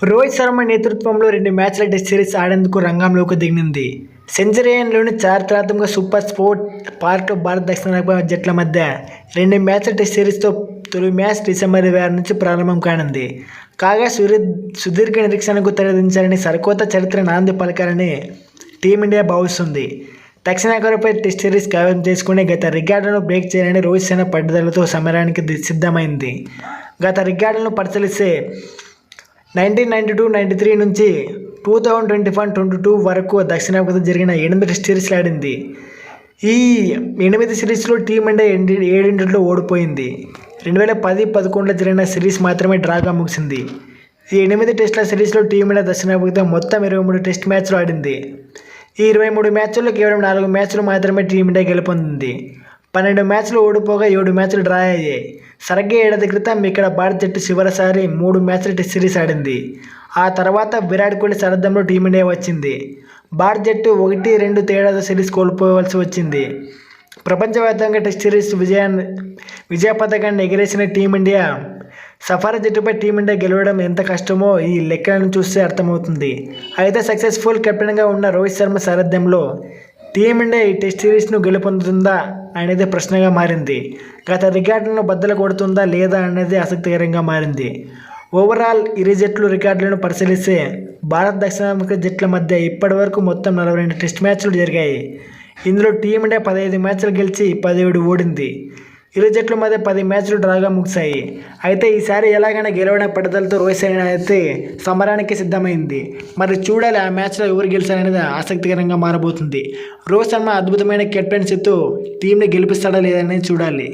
రోహిత్ శర్మ నేతృత్వంలో 2 మ్యాచ్ల test series ఆడేందుకు రంగంలోకి దిగనుంది. సెంచరియన్లోని చారిత్రాత్మక సూపర్ స్పోర్ట్ పార్క్లో భారత దక్షిణాఫ్రికా జట్ల మధ్య 2 మ్యాచ్ల టెస్ట్ సిరీస్తో తొలి మ్యాచ్ డిసెంబర్ 26 నుంచి ప్రారంభం కానుంది. కాగా సుదీర్ఘ నిరీక్షణకు తెరదించాలని సరికొత్త చరిత్ర నాంది పలకాలని టీమిండియా భావిస్తుంది. దక్షిణాఫ్రికాపై టెస్ట్ సిరీస్ కైవసం చేసుకుని గత రికార్డులను బ్రేక్ చేయాలని రోహిత్ శర్మ పట్టుదలతో సమరానికి సిద్ధమైంది. గత రికార్డులను పరిశీలిస్తే 1992-93 నుంచి 2021-22 వరకు దక్షిణాఫ్రికాతో జరిగిన 8 టెస్ట్ సిరీస్లు ఆడింది. ఈ 8 సిరీస్లో టీమిండియా 7 ఓడిపోయింది. 2010-11లో జరిగిన సిరీస్ మాత్రమే డ్రాగా ముగిసింది. ఈ 8 టెస్టుల సిరీస్లో టీమిండియా దక్షిణాఫ్రికాతో మొత్తం 23 టెస్ట్ మ్యాచ్లు ఆడింది. ఈ 23 మ్యాచ్ల్లో కేవలం 4 మ్యాచ్లు మాత్రమే టీమిండియా గెలుపొందింది. 12 మ్యాచ్లు ఓడిపోగా 7 మ్యాచ్లు డ్రా అయ్యాయి. సరిగ్గా ఏడాది క్రితం ఇక్కడ భారత జట్టు చివరిసారి 3 మ్యాచ్ల టెస్ట్ సిరీస్ ఆడింది. ఆ తర్వాత విరాట్ కోహ్లీ సారథ్యంలో టీమిండియా వచ్చింది. భారత జట్టు 1-2 తేడాతో సిరీస్ కోల్పోవలసి వచ్చింది. ప్రపంచవ్యాప్తంగా టెస్ట్ సిరీస్ విజయ పథకాన్ని ఎగిరేసిన టీమిండియా సఫారీ జట్టుపై టీమిండియా గెలవడం ఎంత కష్టమో ఈ లెక్కలను చూస్తే అర్థమవుతుంది. అయితే సక్సెస్ఫుల్ కెప్టెన్గా ఉన్న రోహిత్ శర్మ సారథ్యంలో టీమిండియా ఈ టెస్ట్ సిరీస్ను గెలుపొందుతుందా అనేది ప్రశ్నగా మారింది. గత రికార్డులను బద్దలు కొడుతుందా లేదా అనేది ఆసక్తికరంగా మారింది. ఓవరాల్ ఇరు జట్లు రికార్డులను పరిశీలిస్తే భారత దక్షిణాఫ్రికా జట్ల మధ్య ఇప్పటివరకు మొత్తం 42 టెస్ట్ మ్యాచ్లు జరిగాయి. ఇందులో టీమిండియా 15 మ్యాచ్లు గెలిచి 17 ఓడింది. ఇరు జట్ల మధ్య 10 మ్యాచ్లు డ్రాగా ముగిశాయి. అయితే ఈసారి ఎలాగైనా గెలవడం పట్టుదలతో రోహిత్ శర్మ అయితే సమరానికి సిద్ధమైంది. మరి చూడాలి ఆ మ్యాచ్లో ఎవరు గెలిచారనేది ఆసక్తికరంగా మారబోతుంది. రోహిత్ శర్మ అద్భుతమైన కెప్టెన్సీతో టీంని గెలిపిస్తాడా లేదనేది చూడాలి.